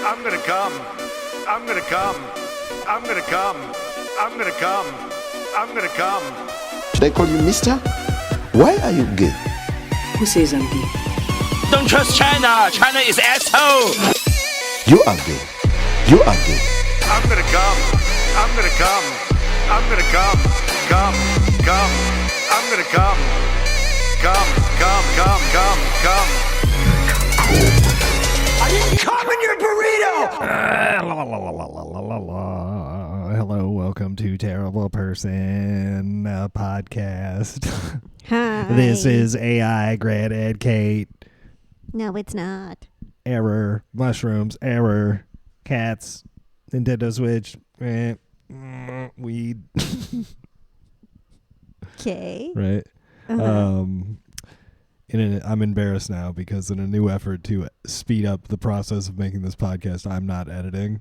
I'm gonna come. I'm gonna come. I'm gonna come. I'm gonna come. I'm gonna come. Should I call you mister? Why are you gay? Who says I'm gay? Don't trust China. China is asshole. You are gay. You are gay. I'm gonna come. I'm gonna come. I'm gonna come. Come. Come. I'm gonna come. Come. Come. Come. Come. Come. I didn't come in your burrito. Hello, welcome to Terrible Person Podcast. Hi. This is AI, Grant, and Kate. No, it's not. Error. Mushrooms. Error. Cats. Nintendo Switch. Weed. Okay. Right. Uh-huh. I'm embarrassed now because in a new effort to speed up the process of making this podcast, I'm not editing.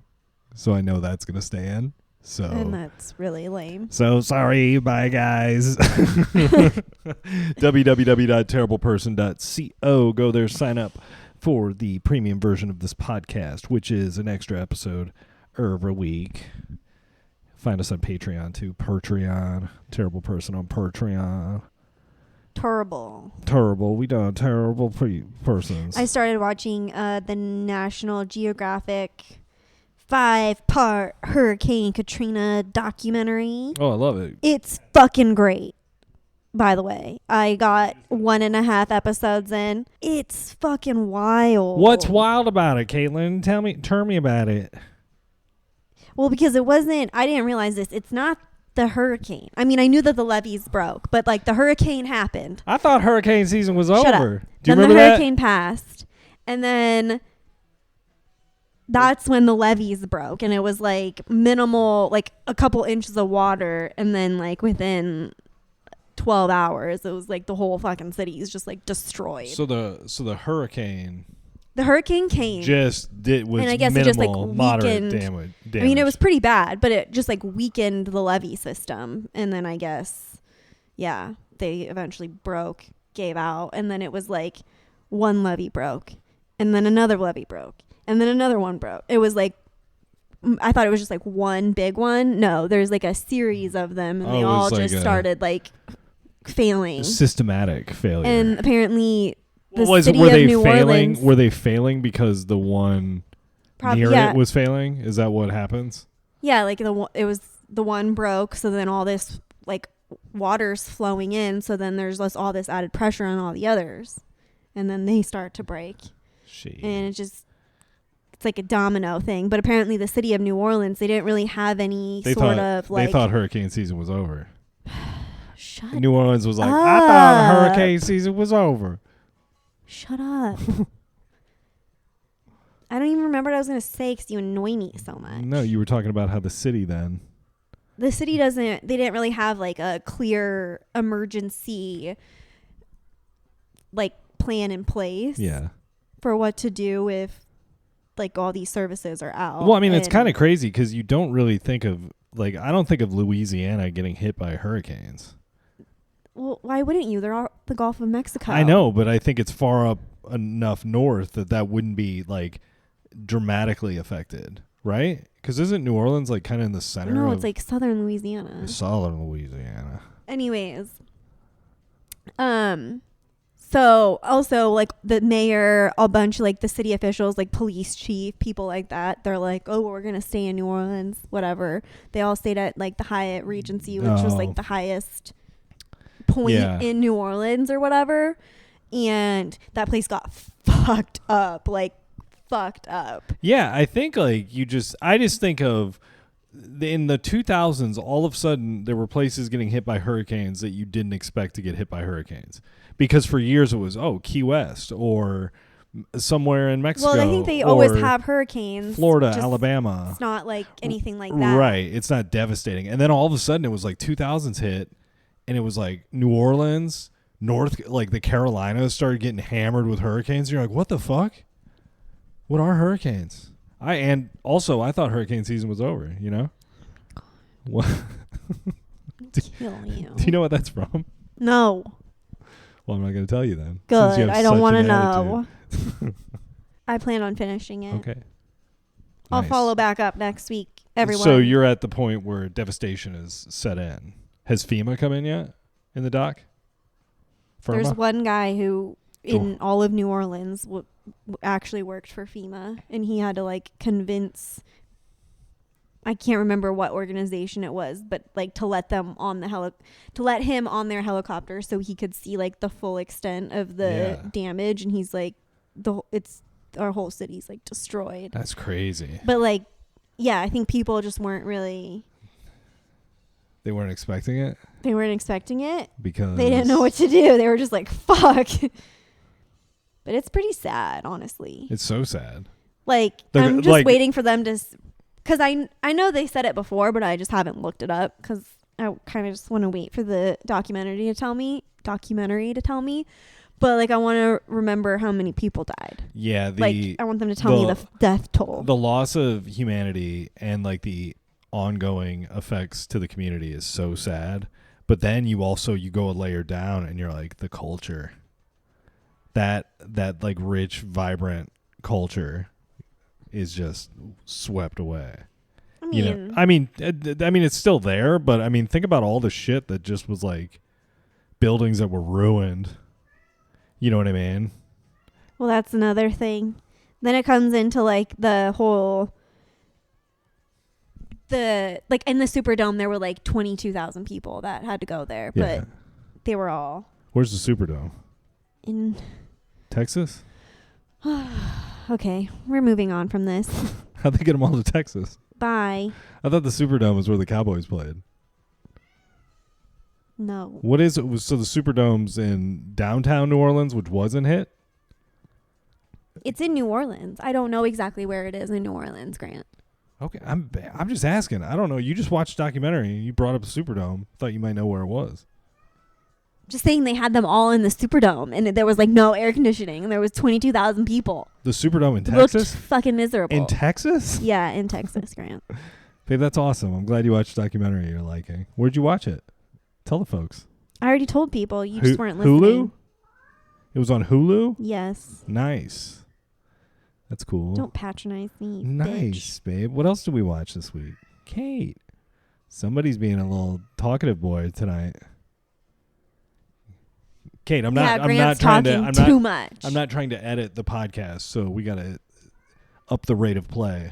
So I know that's going to stay in. So And that's really lame. So sorry. Bye, guys. www.terribleperson.co. Go there, sign up for the premium version of this podcast, which is an extra episode every week. Find us on Patreon too. Patreon. Terrible Person on Patreon. Terrible. We done terrible persons. I started watching the National Geographic 5-part Hurricane Katrina documentary. Oh, I love it. It's fucking great, by the way. I got 1.5 episodes in. It's fucking wild. What's wild about it, Caitlin? Tell me about it. Well, because I didn't realize this. It's not the hurricane. I mean, I knew that the levees broke, but like the hurricane happened. I thought hurricane season was Shut over. up. Do you then remember the that? hurricane passed, and then that's when the levees broke, and it was like minimal, like a couple inches of water, and then like within 12 hours, it was like the whole fucking city is just like destroyed. So the hurricane The hurricane came. was and I guess minimal, it just like moderate weakened. damage. I mean, it was pretty bad, but it just like weakened the levee system. And then I guess, yeah, they eventually gave out. And then it was like one levee broke, and then another levee broke, and then another one broke. It was like, I thought it was just like one big one. No, there's like a series of them, and they all like just started like failing. Systematic failure. And apparently the were city they of New failing? Orleans. Were they failing because the one near it was failing? Is that what happens? Yeah, like it was the one broke, so then all this like water's flowing in, so then there's all this added pressure on all the others, and then they start to break. And it's like a domino thing. But apparently the city of New Orleans, they didn't really have any they thought hurricane season was over. Shut New Orleans was like, up. I thought hurricane season was over. Shut up. I don't even remember what I was going to say because you annoy me so much. No, you were talking about how the city then. The city they didn't really have like a clear emergency like plan in place. Yeah. For what to do if like all these services are out. Well, I mean, it's kind of crazy because you don't really think of like, I don't think of Louisiana getting hit by hurricanes. Well, why wouldn't you? They're all the Gulf of Mexico. I know, but I think it's far up enough north that wouldn't be like dramatically affected, right? Because isn't New Orleans like kind of in the center? No, it's like southern Louisiana. Southern Louisiana. Anyways, so also like the mayor, a bunch of like the city officials, like police chief, people like that, they're like, oh, we're gonna stay in New Orleans, whatever. They all stayed at like the Hyatt Regency, which was like the highest point in New Orleans or whatever, and that place got fucked up. Yeah, I think like I just think of in the 2000s, all of a sudden there were places getting hit by hurricanes that you didn't expect to get hit by hurricanes, because for years it was Key West or somewhere in Mexico. Well, I think they always have hurricanes. Florida, Alabama. It's not like anything like that. Right. It's not devastating. And then all of a sudden it was like 2000s hit, and it was like New Orleans, like the Carolinas started getting hammered with hurricanes. You're like, what the fuck? What are hurricanes? I thought hurricane season was over, you know? What? Kill you. Do you know what that's from? No. Well, I'm not going to tell you then. Good. I don't want to know. I plan on finishing it. Okay. I'll Nice. follow back up next week. Everyone. So you're at the point where devastation is set in. Has FEMA come in yet in the doc? There's FEMA? one guy who in all of New Orleans actually worked for FEMA, and he had to like convince, I can't remember what organization it was, but like to let them on the to let him on their helicopter so he could see like the full extent of the damage. And he's like, our whole city's like destroyed. That's crazy. But like, yeah, I think people just weren't really. They weren't expecting it? They weren't expecting it Because they didn't know what to do. They were just like, fuck. But it's pretty sad, honestly. It's so sad. Like, I'm just waiting for them to, because I know they said it before, but I just haven't looked it up because I kind of just want to wait for the documentary to tell me. But like, I want to remember how many people died. Yeah, I want them to tell me the death toll. The loss of humanity and like the ongoing effects to the community is so sad. But then you go a layer down and you're like, the culture, that like rich, vibrant culture is just swept away. I mean, it's still there, but I mean, think about all the shit that just was like buildings that were ruined. You know what I mean? Well, that's another thing. Then it comes into like the whole, like in the Superdome, there were like 22,000 people that had to go there, but they were all. Where's the Superdome? In Texas? Okay, we're moving on from this. How'd they get them all to Texas? Bye. I thought the Superdome was where the Cowboys played. No. What is it? So the Superdome's in downtown New Orleans, which wasn't hit? It's in New Orleans. I don't know exactly where it is in New Orleans, Grant. Okay, I'm just asking. I don't know. You just watched a documentary and you brought up the Superdome. Thought you might know where it was. Just saying they had them all in the Superdome and there was like no air conditioning and there was 22,000 people. The Superdome in It looked Texas? fucking miserable. In Texas? Yeah, in Texas, Grant. Babe, that's awesome. I'm glad you watched a documentary you're liking. Where'd you watch it? Tell the folks. I already told people. You just weren't listening. Hulu? It was on Hulu? Yes. Nice. That's cool. Don't patronize me, Nice, bitch. babe. What else did we watch this week? Kate. Somebody's being a little talkative boy tonight. Kate, I'm not trying to edit the podcast, so we gotta up the rate of play.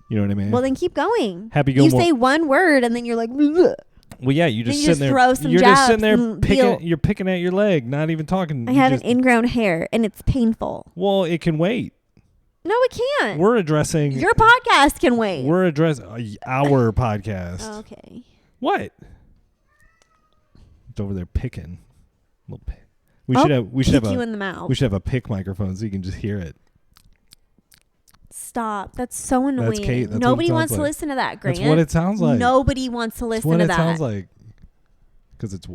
You know what I mean? Well, then keep going. Happy Gilmore. You say one word and then you're like, bleh. Well, yeah, you just Then you sitting there. throw some You're just jabs sitting there and picking. You're picking at your leg, not even talking. I have an ingrown hair and it's painful. Well, it can wait. No, it can't. We're addressing Your podcast can wait. We're addressing our podcast. Okay. What? It's over there picking. Little pick. We should kick have you in the mouth. We should have a pick microphone so you can just hear it. Stop. That's so annoying. That's Kate. That's Nobody what it wants sounds to like. listen to that, Grant. That's what it sounds like. Nobody wants to listen That's to what that. it sounds like. Because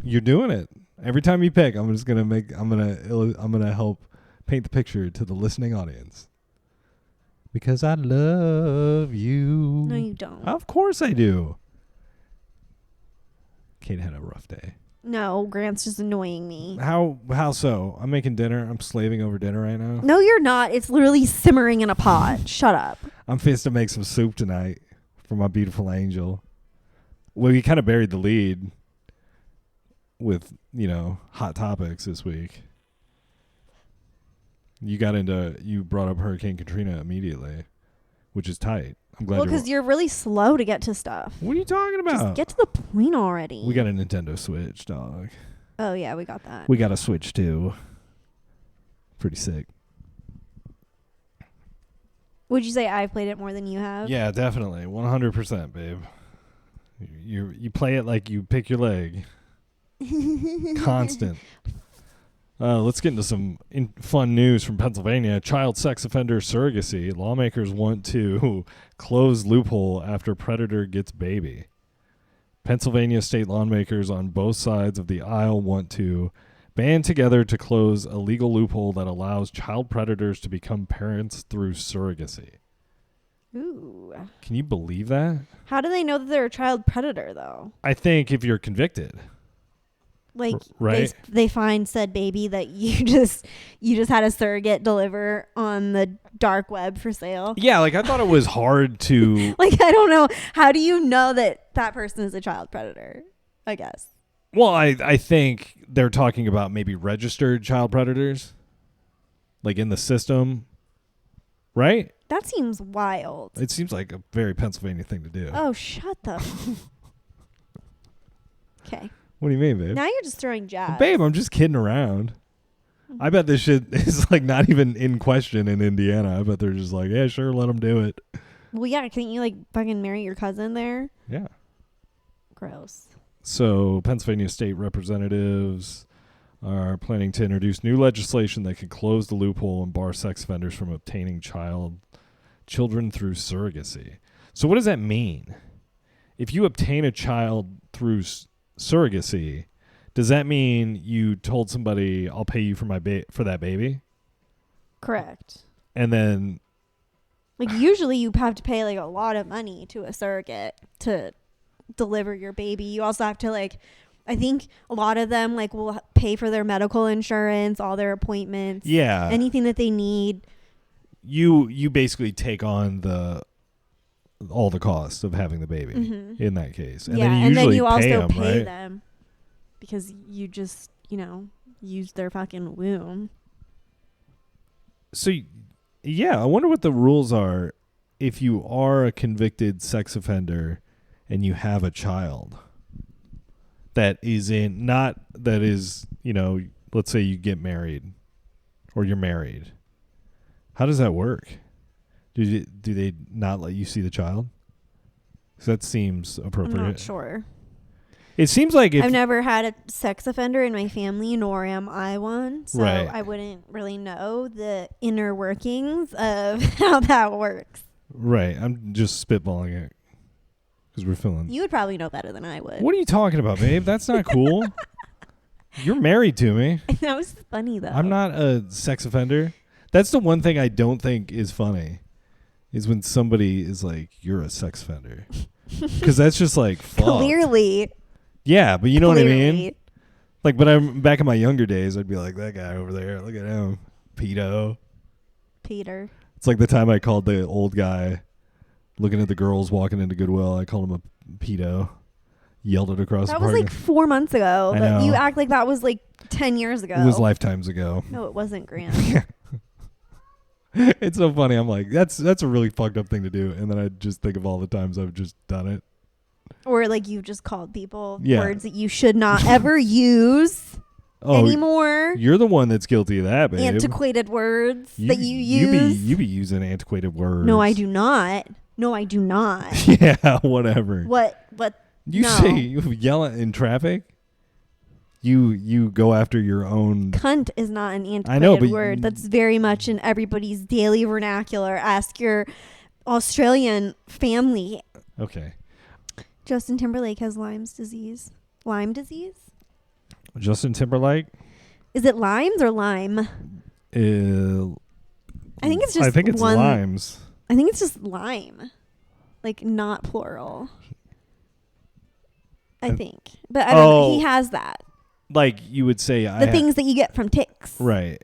you're doing it every time you pick. I'm gonna help paint the picture to the listening audience. Because I love you. No, you don't. Of course I do. Kate had a rough day. No, Grant's just annoying me. How so? I'm making dinner. I'm slaving over dinner right now. No, you're not. It's literally simmering in a pot. Shut up. I'm fixed to make some soup tonight for my beautiful angel. Well, we kind of buried the lead with, hot topics this week. You brought up Hurricane Katrina immediately, which is tight. I'm glad. Well, because you're really slow to get to stuff. What are you talking about? Just get to the point already. We got a Nintendo Switch, dog. Oh, yeah, we got that. We got a Switch, too. Pretty sick. Would you say I've played it more than you have? Yeah, definitely. 100%, babe. You play it like you pick your leg. Constant. Let's get into some fun news from Pennsylvania. Child sex offender surrogacy. Lawmakers want to close loophole after predator gets baby. Pennsylvania state lawmakers on both sides of the aisle want to band together to close a legal loophole that allows child predators to become parents through surrogacy. Ooh. Can you believe that? How do they know that they're a child predator, though? I think if you're convicted. Like right? they find said baby that you just had a surrogate deliver on the dark web for sale. Yeah, like I thought it was hard to Like, I don't know. How do you know that person is a child predator? I guess. Well, I think they're talking about maybe registered child predators, like in the system, right? That seems wild. It seems like a very Pennsylvania thing to do. Oh, shut the. Okay. What do you mean, babe? Now you're just throwing jabs. Babe, I'm just kidding around. I bet this shit is like not even in question in Indiana. I bet they're just like, yeah, sure, let them do it. Well, yeah. Can't you like fucking marry your cousin there? Yeah. Gross. So Pennsylvania state representatives are planning to introduce new legislation that could close the loophole and bar sex offenders from obtaining children through surrogacy. So what does that mean? If you obtain a child through surrogacy, does that mean you told somebody, I'll pay you for for that baby? Correct. And then Like, usually you have to pay like a lot of money to a surrogate to deliver your baby. You also have to, like, I think a lot of them like will pay for their medical insurance, all their appointments, anything that they need. You basically take on all the costs of having the baby in that case, and then you usually you also pay right? them because you just use their fucking womb. So yeah, I wonder what the rules are if you are a convicted sex offender and you have a child that is let's say you get married or you're married. How does that work? Do they not let you see the child? 'Cause that seems appropriate. I'm not sure. It seems like I've never had a sex offender in my family, nor am I one. So right. I wouldn't really know the inner workings of how that works. Right. I'm just spitballing it because we're feeling. You would probably know better than I would. What are you talking about, babe? That's not cool. You're married to me. That was funny, though. I'm not a sex offender. That's the one thing I don't think is funny, is when somebody is like, you're a sex offender. Because that's just like, fuck. Clearly. Yeah, but you know what I mean? Like, but I'm back in my younger days, I'd be like, that guy over there, look at him. Pedo. Peter. It's like the time I called the old guy looking at the girls walking into Goodwill, I called him a pedo. Yelled it across the That park. was like 4 months ago. I know. You act like that was like 10 years ago. It was lifetimes ago. No, it wasn't, Grant. It's so funny. I'm like, that's a really fucked up thing to do. And then I just think of all the times I've just done it. Or like you just called people words that you should not ever use anymore. You're the one that's guilty of that, babe. Antiquated words that you use. You be using antiquated words. No, I do not. No, I do not. Yeah, whatever. What? You say you yell in traffic? You go after your own. Cunt is not an antiquated word. That's very much in everybody's daily vernacular. Ask your Australian family. Okay. Justin Timberlake has Lyme's disease. Lyme disease? Justin Timberlake? Is it limes or lime? I think it's just I think it's limes. I think it's just lime. Like, not plural. I think. But I don't know. He has that. Like you would say the things that you get from ticks. Right.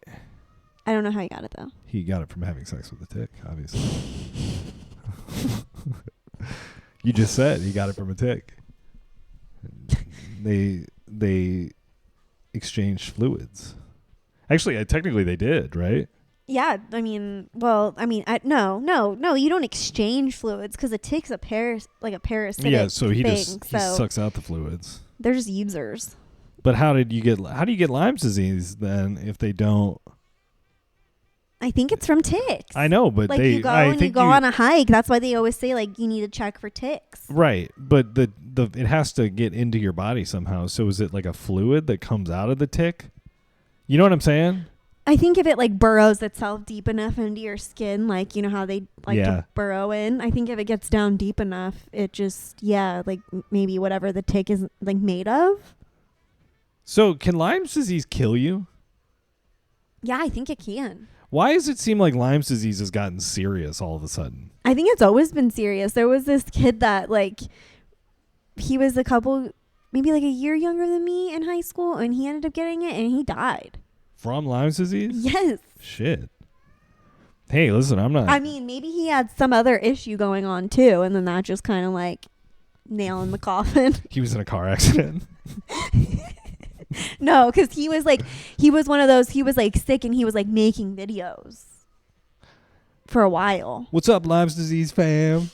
I don't know how he got it, though. He got it from having sex with a tick, obviously. You just said he got it from a tick. They exchanged fluids. Actually, technically they did, right? Yeah, I mean, no, you don't exchange fluids because a tick's a parasitic. Yeah, so he thing, just sucks out the fluids. They're just users. But how do you get Lyme's disease then if they don't? I think it's from ticks. I know, but like you go on a hike. That's why they always say like you need to check for ticks. Right, but it has to get into your body somehow. So is it like a fluid that comes out of the tick? You know what I'm saying? I think if it like burrows itself deep enough into your skin, like you know how they like to burrow in. I think if it gets down deep enough, it just like maybe whatever the tick is like made of. So can Lyme's disease kill you? Yeah, I think it can. Why does it seem like Lyme's disease has gotten serious all of a sudden? I think it's always been serious. There was this kid that like he was a couple maybe like a year younger than me in high school, and he ended up getting it, and he died. From Lyme's disease? Yes. Shit. Hey, listen, I'm not. I mean, maybe he had some other issue going on too, and then that just kind of like nail in the coffin. He was in a car accident. No, because he was one of those. He was like sick, and he was like making videos for a while. What's up, Lyme's disease fam?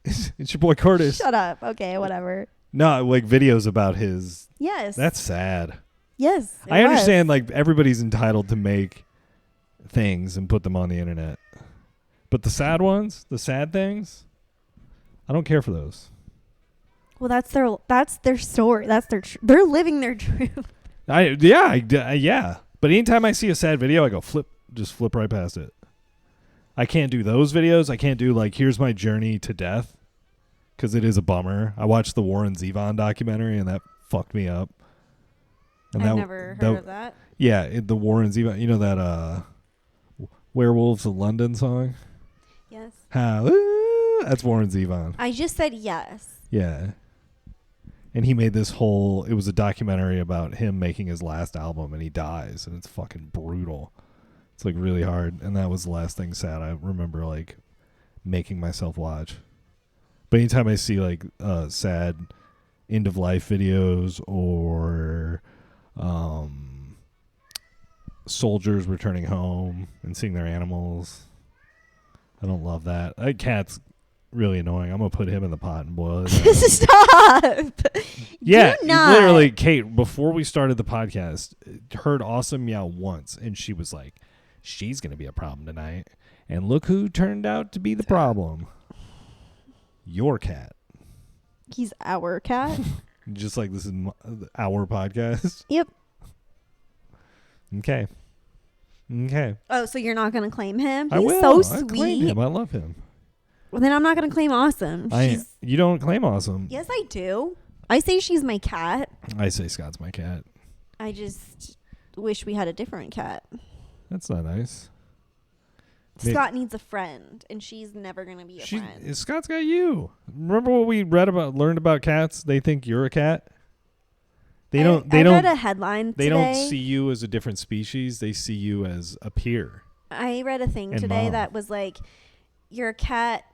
It's your boy Curtis. Shut up. Okay, whatever. No, like videos about his. Yes. That's sad. Yes. I understand, like, everybody's entitled to make things and put them on the internet. But the sad ones, the sad things, I don't care for those. Well, that's their story. They're living their truth. Yeah. But anytime I see a sad video, I go just flip right past it. I can't do those videos. I can't do, like, here's my journey to death, because it is a bummer. I watched the Warren Zevon documentary, and that fucked me up. And I've never heard of that. Yeah, the Warren Zevon. You know that Werewolves of London song? Yes. That's Warren Zevon. I just said yes. Yeah. And he made this it was a documentary about him making his last album, and he dies, and it's fucking brutal. It's like really hard. And that was the last thing sad I remember, like, making myself watch. But anytime I see, like, sad end of life videos or soldiers returning home and seeing their animals, I don't love that. That cat's really annoying. I'm gonna put him in the pot and boil it. Stop. Yeah, Do not. literally, Kate, before we started the podcast, heard Awesome meow once, and she was like, she's gonna be a problem tonight. And look who turned out to be the problem. Your cat. He's our cat. Just like this is our podcast. Yep. Okay. Oh, so you're not going to claim him? I He's will. so I sweet. claim him. I love him. Well, then I'm not going to claim Awesome. You don't claim Awesome. Yes, I do. I say she's my cat. I say Scott's my cat. I just wish we had a different cat. That's not nice. Scott needs a friend, and she's never going to be a friend. Scott's got you. Remember what we learned about cats? They think you're a cat. I read a headline today. They don't see you as a different species. They see you as a peer. I read a thing And today mom. that was like, your cat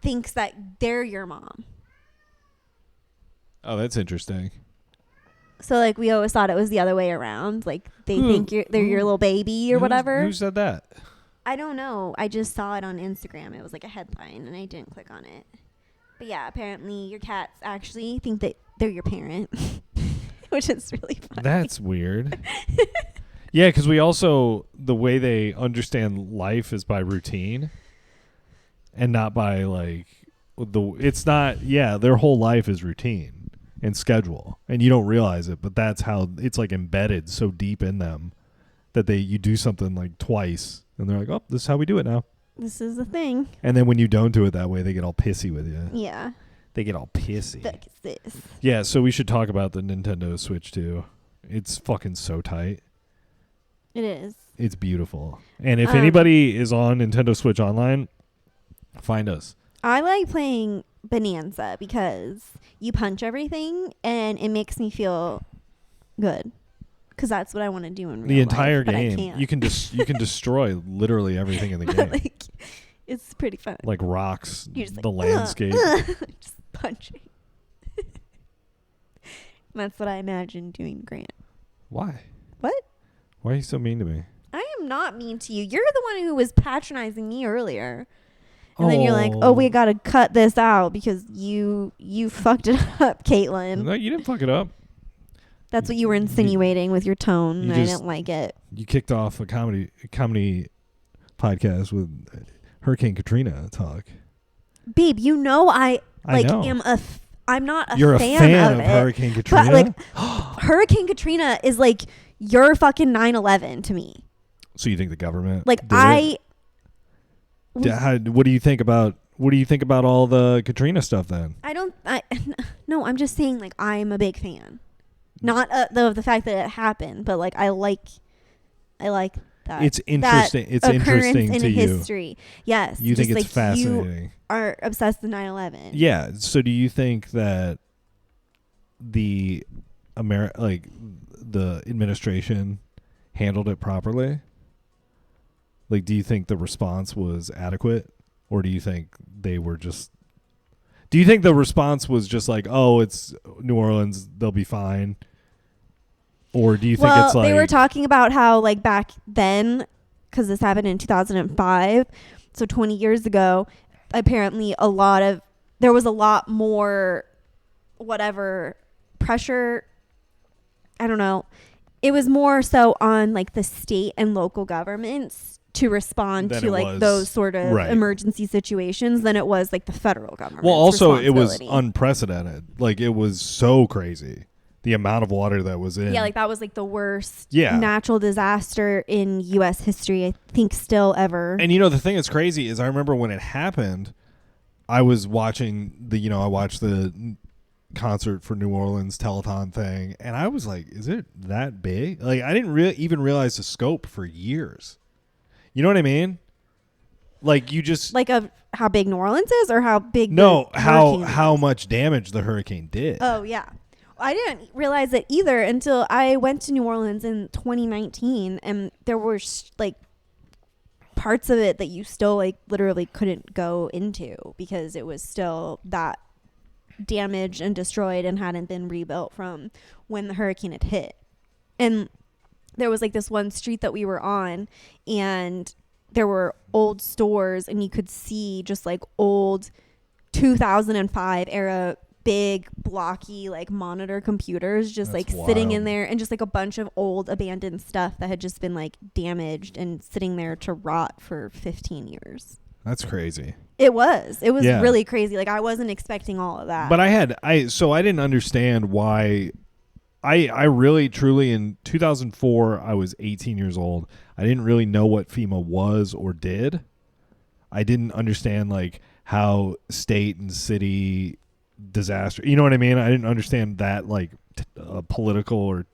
thinks that they're your mom. Oh, that's interesting. So, like, we always thought it was the other way around. Like, they think they're your little baby or whatever. Who said that? I don't know. I just saw it on Instagram. It was like a headline, and I didn't click on it. But yeah, apparently your cats actually think that they're your parent, which is really funny. That's weird. Yeah, because we also, the way they understand life is by routine and not by, like, their whole life is routine and schedule, and you don't realize it, but that's how it's, like, embedded so deep in them that you do something like twice and they're like, oh, this is how we do it now. This is the thing. And then when you don't do it that way, they get all pissy with you. Yeah. They get all pissy. Fuck is this? Yeah, so we should talk about the Nintendo Switch too. It's fucking so tight. It is. It's beautiful. And if anybody is on Nintendo Switch Online, find us. I like playing Bonanza because you punch everything and it makes me feel good. Because that's what I want to do in real life. The entire but I game, can't. you can destroy literally everything in the game. Like, it's pretty fun. Like rocks, You're just the like, landscape. just punching. That's what I imagine doing, Grant. Why? What? Why are you so mean to me? I am not mean to you. You're the one who was patronizing me earlier. And then you're like, oh, we got to cut this out because you fucked it up, Caitlin. No, you didn't fuck it up. That's what you were insinuating with your tone, and I didn't like it. You kicked off a comedy podcast with Hurricane Katrina talk. Babe, you know I know. I'm not a You're a fan of it, Hurricane Katrina? But like Hurricane Katrina is like your fucking 9/11 to me. So you think the government like did it? What do you think about all the Katrina stuff then? No, I'm just saying like I'm a big fan. Not of the fact that it happened, but like I like that. It's interesting. It's interesting in to you. History. Yes. You think it's like fascinating. You are obsessed with 9/11. Yeah. So do you think that the the administration handled it properly? Like, do you think the response was adequate, or do you think they were just? Do you think the response was just like, oh, it's New Orleans, they'll be fine? Or do you think it's like... they were talking about how, like, back then, because this happened in 2005, so 20 years ago, apparently there was a lot more, pressure. I don't know. It was more so on, like, the state and local governments to respond to like those sort of emergency situations than it was like the federal government. Well, also it was unprecedented. Like, it was so crazy, the amount of water that was in. Yeah, like that was like the worst natural disaster in U.S. history, I think, still ever. And the thing that's crazy is I remember when it happened, I was watching I watched the concert for New Orleans telethon thing, and I was like, is it that big? Like, I didn't even realize the scope for years. You know what I mean? Like, you just... Like, of how big New Orleans is, or how big how much damage the hurricane did. Oh, yeah. I didn't realize it either until I went to New Orleans in 2019, and there were, like, parts of it that you still, like, literally couldn't go into because it was still that damaged and destroyed and hadn't been rebuilt from when the hurricane had hit. And there was like this one street that we were on, and there were old stores, and you could see just like old 2005 era big blocky like monitor computers just like sitting in there, and just like a bunch of old abandoned stuff that had just been like damaged and sitting there to rot for 15 years. That's crazy. It was really crazy. Like, I wasn't expecting all of that. But I didn't understand why. I really, truly, in 2004, I was 18 years old. I didn't really know what FEMA was or did. I didn't understand, like, how state and city disaster, you know what I mean? I didn't understand that, like, political or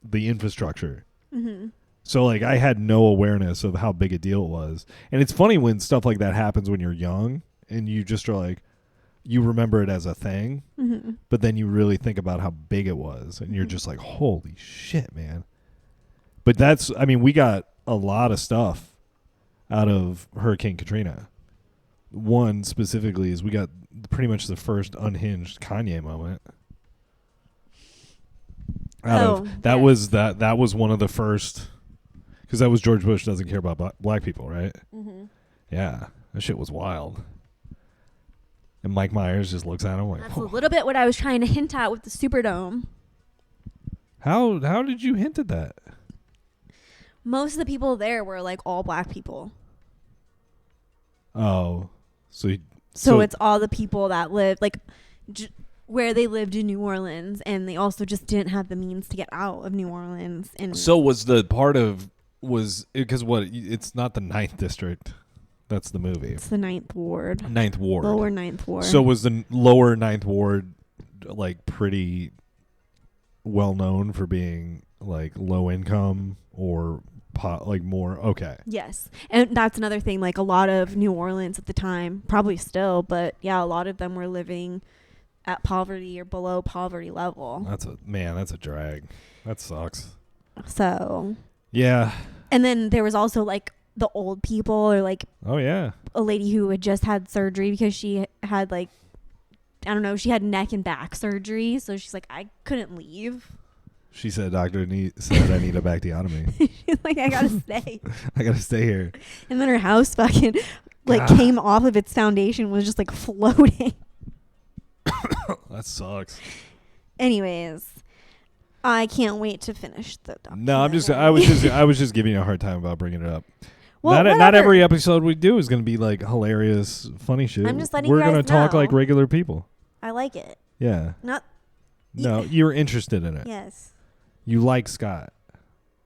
the infrastructure. Mm-hmm. So, like, I had no awareness of how big a deal it was. And it's funny when stuff like that happens when you're young, and you just are like, you remember it as a thing, mm-hmm. but then you really think about how big it was, and you're just like, holy shit, man. But we got a lot of stuff out of Hurricane Katrina. One specifically is we got pretty much the first unhinged Kanye moment. That was one of the first, because that was George Bush doesn't care about black people, right? Mm-hmm. Yeah, that shit was wild. And Mike Myers just looks at him like, that's a little bit what I was trying to hint at with the Superdome. How did you hint at that? Most of the people there were like all black people. Oh, so it's all the people that lived like where they lived in New Orleans, and they also just didn't have the means to get out of New Orleans. And so was the part of because it's not the 9th district. That's the movie. It's the 9th ward. 9th ward. Lower 9th ward. So was the lower 9th ward like pretty well known for being like low income or like more? Okay. Yes. And that's another thing. Like, a lot of New Orleans at the time, probably still, but yeah, a lot of them were living at poverty or below poverty level. That's a drag. That sucks. So. Yeah. And then there was also like the old people, or like, oh yeah, a lady who had just had surgery because she had like, I don't know, she had neck and back surgery, so she's like, I couldn't leave. She said, doctor said I need a backdiotomy. She's like, I gotta stay. I gotta stay here. And then her house fucking like came off of its foundation, was just like floating. That sucks. Anyways, I can't wait to finish the documentary. No, I was just giving you a hard time about bringing it up. Well, not every episode we do is going to be like hilarious, funny shit. I'm just letting We're you guys going to talk know. like regular people. I like it. Yeah. No, you're interested in it. Yes. You like Scott.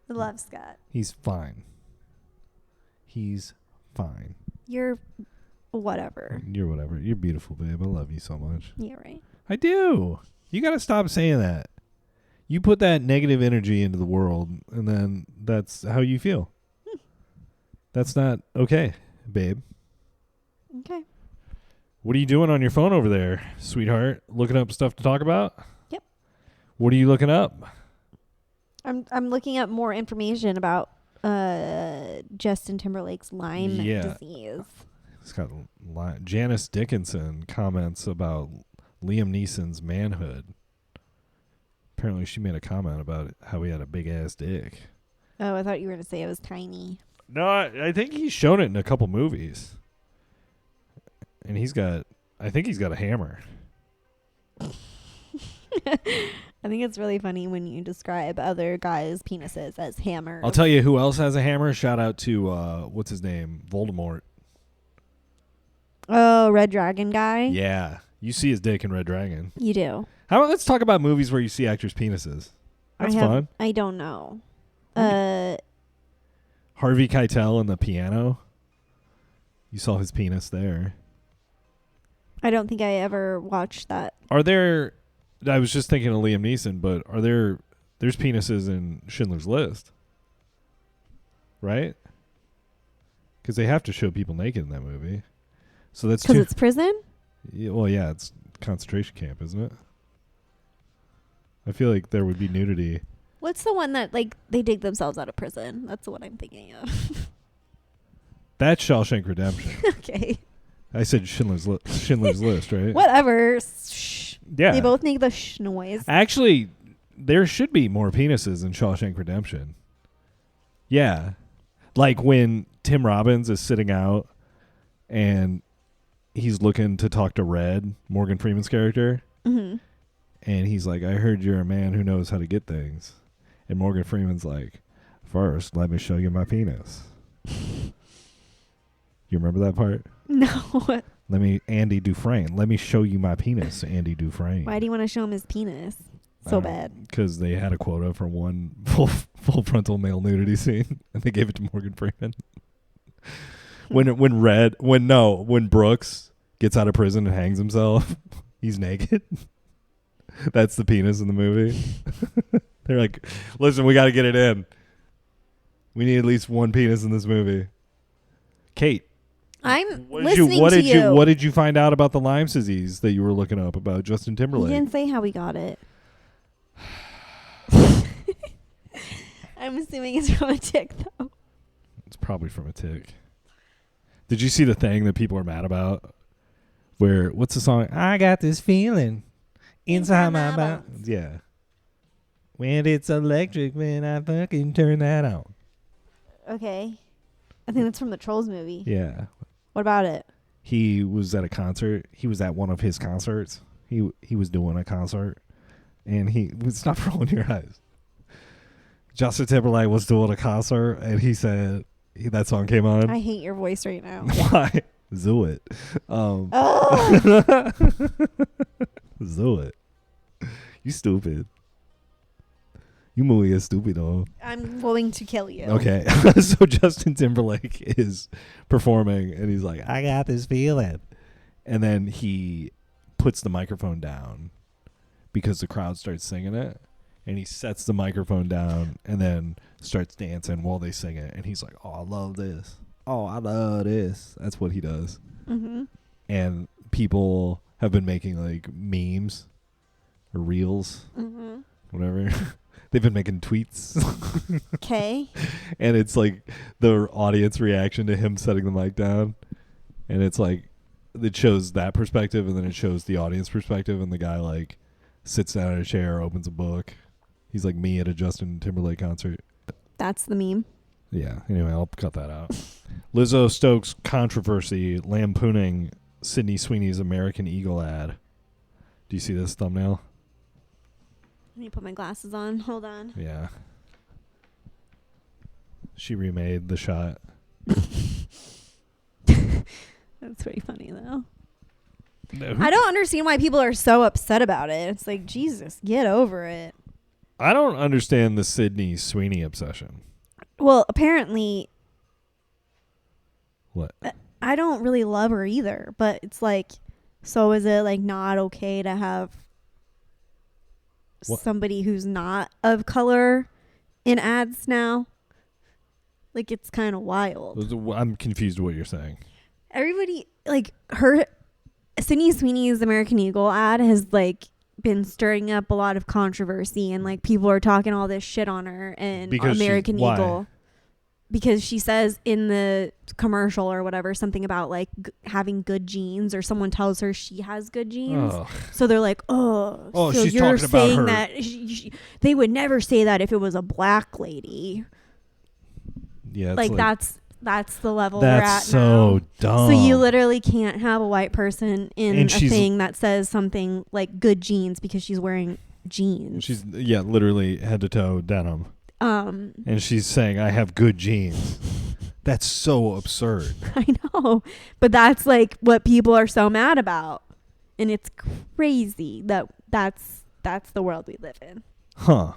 I love Scott. He's fine. You're whatever. You're whatever. You're beautiful, babe. I love you so much. You're right. I do. You got to stop saying that. You put that negative energy into the world, and then that's how you feel. That's not okay, babe. Okay. What are you doing on your phone over there, sweetheart? Looking up stuff to talk about? Yep. What are you looking up? I'm looking up more information about Justin Timberlake's Lyme disease. It's got Janice Dickinson comments about Liam Neeson's manhood. Apparently, she made a comment about how he had a big ass dick. Oh, I thought you were going to say it was tiny. No, I think he's shown it in a couple movies, and I think he's got a hammer. I think it's really funny when you describe other guys' penises as hammers. I'll tell you who else has a hammer. Shout out to what's his name, Voldemort. Oh, Red Dragon guy? Yeah, you see his dick in Red Dragon. You do. How about let's talk about movies where you see actors' penises. That's fun. I don't know. Harvey Keitel in The Piano. You saw his penis there. I don't think I ever watched that. I was just thinking of Liam Neeson, but there's penises in Schindler's List, right? Because they have to show people naked in that movie. So that's because it's prison? Yeah, well, yeah, it's concentration camp, isn't it? I feel like there would be nudity. What's the one that like they dig themselves out of prison? That's the one I'm thinking of. That's Shawshank Redemption. Okay. I said Schindler's List, right? Whatever. Shh. Yeah. They both make the shh noise. Actually, there should be more penises in Shawshank Redemption. Yeah. Like when Tim Robbins is sitting out and he's looking to talk to Red, Morgan Freeman's character. Mm-hmm. And he's like, I heard you're a man who knows how to get things. And Morgan Freeman's like, first, let me show you my penis. You remember that part? No. Andy Dufresne. Let me show you my penis, Andy Dufresne. Why do you want to show him his penis so bad? Because they had a quota for one full frontal male nudity scene, and they gave it to Morgan Freeman. When Brooks gets out of prison and hangs himself, he's naked. That's the penis in the movie. They're like, listen, we got to get it in. We need at least one penis in this movie. Kate. I'm What listening to you. What did you find out about the Lyme disease that you were looking up about Justin Timberlake? He didn't say how he got it. I'm assuming it's from a tick, though. It's probably from a tick. Did you see the thing that people are mad about? Where, what's the song? I got this feeling inside my body. Yeah. When it's electric, when I fucking turn that on. Okay. I think that's from the Trolls movie. Yeah. What about it? He was at a concert. He was at one of his concerts. He was doing a concert. And stop rolling your eyes. Justin Timberlake was doing a concert, and he said, that song came on. I hate your voice right now. Why? Do it. Do it. You stupid. You movie is stupid, though. I'm willing to kill you. Okay. So Justin Timberlake is performing, and he's like, I got this feeling. And then he puts the microphone down because the crowd starts singing it. And he sets the microphone down and then starts dancing while they sing it. And he's like, oh, I love this. Oh, I love this. That's what he does. Mm-hmm. And people have been making like memes or reels, whatever. They've been making tweets. Okay. And it's like the audience reaction to him setting the mic down. And it's like, it shows that perspective and then it shows the audience perspective. And the guy like sits down in a chair, opens a book. He's like me at a Justin Timberlake concert. That's the meme. Yeah. Anyway, I'll cut that out. Lizzo Stokes controversy lampooning Sydney Sweeney's American Eagle ad. Do you see this thumbnail? Let me put my glasses on. Hold on. Yeah. She remade the shot. That's pretty funny, though. No, I don't understand why people are so upset about it. It's like, Jesus, get over it. I don't understand the Sydney Sweeney obsession. Well, apparently, What? I don't really love her either. But it's like, so is it like not okay to have somebody who's not of color in ads now? Like, it's kind of wild. I'm confused what you're saying. Everybody, like, Sydney Sweeney's American Eagle ad has like been stirring up a lot of controversy, and like people are talking all this shit on her and Because American why? Eagle. Because she says in the commercial or whatever something about like having good genes, or someone tells her she has good genes. Ugh. So they're like, oh, so she's you're talking about saying her. that they would never say that if it was a black lady. Yeah, it's Like that's the level we're that's at so now. dumb. So you literally can't have a white person in And a she's- thing that says something like good jeans because she's wearing jeans. She's literally head to toe denim. And she's saying, I have good genes. That's so absurd. I know, but that's like what people are so mad about, and it's crazy that that's the world we live in. Huh.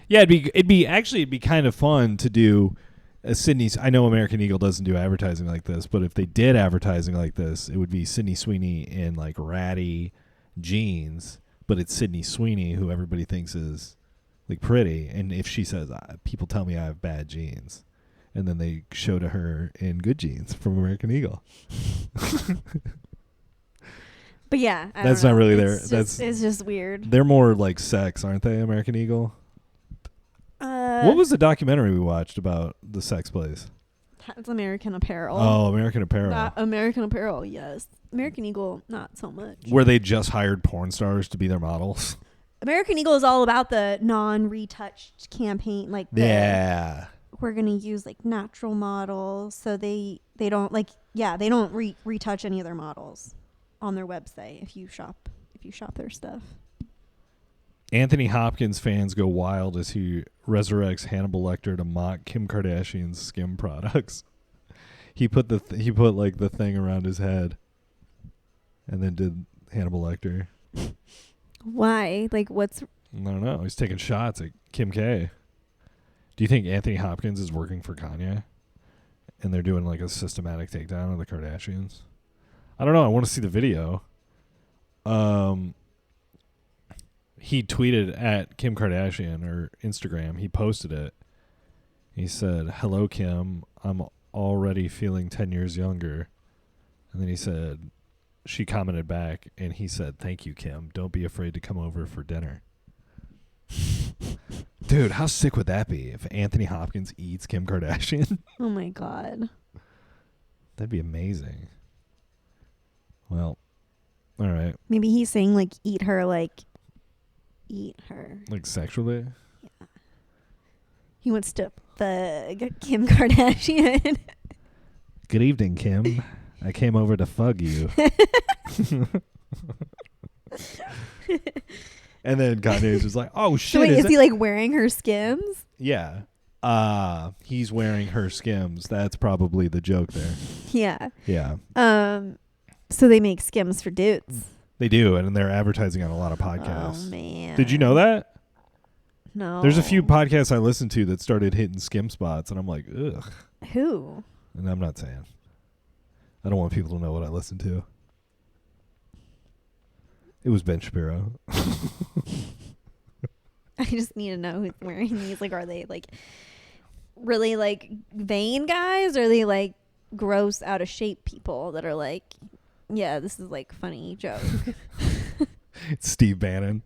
Yeah, it'd be kind of fun to do a Sydney's. I know American Eagle doesn't do advertising like this, but if they did advertising like this, it would be Sydney Sweeney in like ratty jeans, but it's Sydney Sweeney who everybody thinks is like pretty, and if she says people tell me I have bad genes, and then they show to her in good jeans from American Eagle. But yeah, I That's don't not know. really It's their. just- it's just weird. They're more like sex, aren't they? American Eagle. What was the documentary we watched about the sex place? That's American Apparel. Oh, American Apparel. That American Apparel, yes. American Eagle, not so much. Where they just hired porn stars to be their models. American Eagle is all about the non-retouched campaign, like Yeah. we're gonna use like natural models, so they don't like they don't retouch any of their models on their website if you shop their stuff. Anthony Hopkins fans go wild as he resurrects Hannibal Lecter to mock Kim Kardashian's skim products. He put like the thing around his head, and then did Hannibal Lecter. Why? Like, what's? I don't know. He's taking shots at Kim K. Do you think Anthony Hopkins is working for Kanye, and they're doing like a systematic takedown of the Kardashians? I don't know. I want to see the video. He tweeted at Kim Kardashian or Instagram. He posted it. He said, "Hello, Kim. I'm already feeling 10 years younger." And then he said, she commented back, and he said, "Thank you, Kim. Don't be afraid to come over for dinner." Dude, how sick would that be if Anthony Hopkins eats Kim Kardashian? Oh my god. That'd be amazing. Well, all right. Maybe he's saying like eat her. Like sexually? Yeah. He wants to thug Kim Kardashian. Good evening, Kim. I came over to fug you. And then Kanye's just like, oh shit. So wait, is he like wearing her Skims? Yeah. He's wearing her Skims. That's probably the joke there. Yeah. Yeah. So they make Skims for dudes. They do, and they're advertising on a lot of podcasts. Oh man. Did you know that? No. There's a few podcasts I listened to that started hitting Skim spots, and I'm like, ugh. Who? And I'm not saying. I don't want people to know what I listen to. It was Ben Shapiro. I just need to know who's wearing these. Like, are they like really like vain guys, or are they like gross, out of shape people that are like, yeah, this is like funny joke? It's Steve Bannon.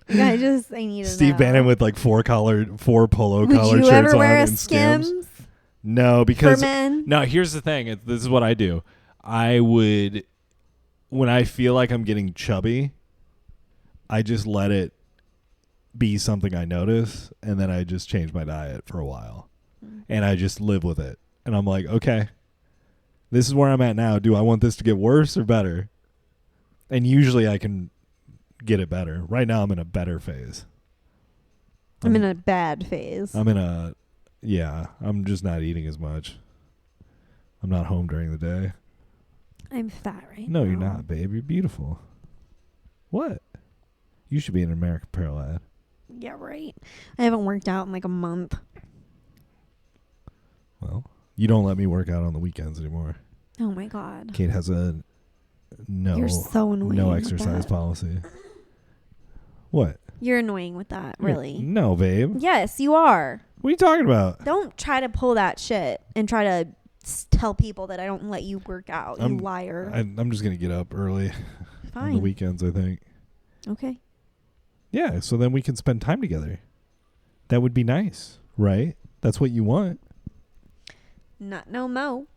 I need to Steve know. Bannon with like four polo Would collared you shirts ever on wear a and Skims. Skims No, because for men? no. Here's the thing. This is what I do. I would, when I feel like I'm getting chubby, I just let it be something I notice, and then I just change my diet for a while, and I just live with it. And I'm like, okay, this is where I'm at now. Do I want this to get worse or better? And usually I can get it better. Right now I'm in a better phase. I'm in a bad phase. I'm just not eating as much. I'm not home during the day. I'm fat right No, now. you're not, babe. You're beautiful. What? You should be in an American Apparel ad. Yeah, right. I haven't worked out in like a month. Well, you don't let me work out on the weekends anymore. Oh my god. Kate has a You're so annoying no with exercise that. policy. What? You're annoying with that, really. No, babe. Yes, you are. What are you talking about? Don't try to pull that shit and try to tell people that I don't let you work out, you liar. I'm just going to get up early. on the Fine. weekends, I think. Okay. Yeah, so then we can spend time together. That would be nice, right? That's what you want. Not no mo.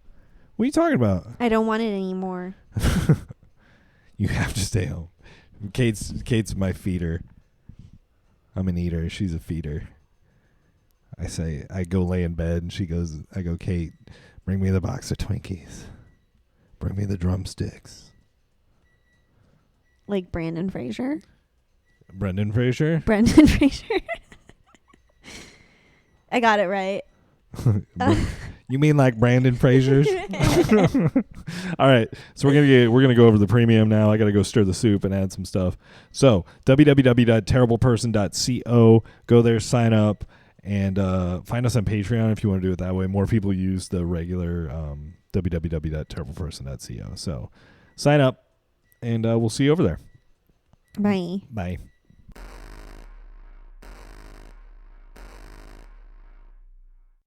What are you talking about? I don't want it anymore. You have to stay home. Kate's my feeder. I'm an eater. She's a feeder. I go lay in bed and I go, Kate, bring me the box of Twinkies. Bring me the drumsticks. Like Brandon Fraser. Brendan Fraser? Brendan Fraser. I got it right. You mean like Brandon Fraser's? All right, so we're gonna go over the premium now. I gotta go stir the soup and add some stuff. So www.terribleperson.co. Go there, sign up, and find us on Patreon if you want to do it that way. More people use the regular www.terribleperson.co. So sign up, and we'll see you over there. Bye. Bye.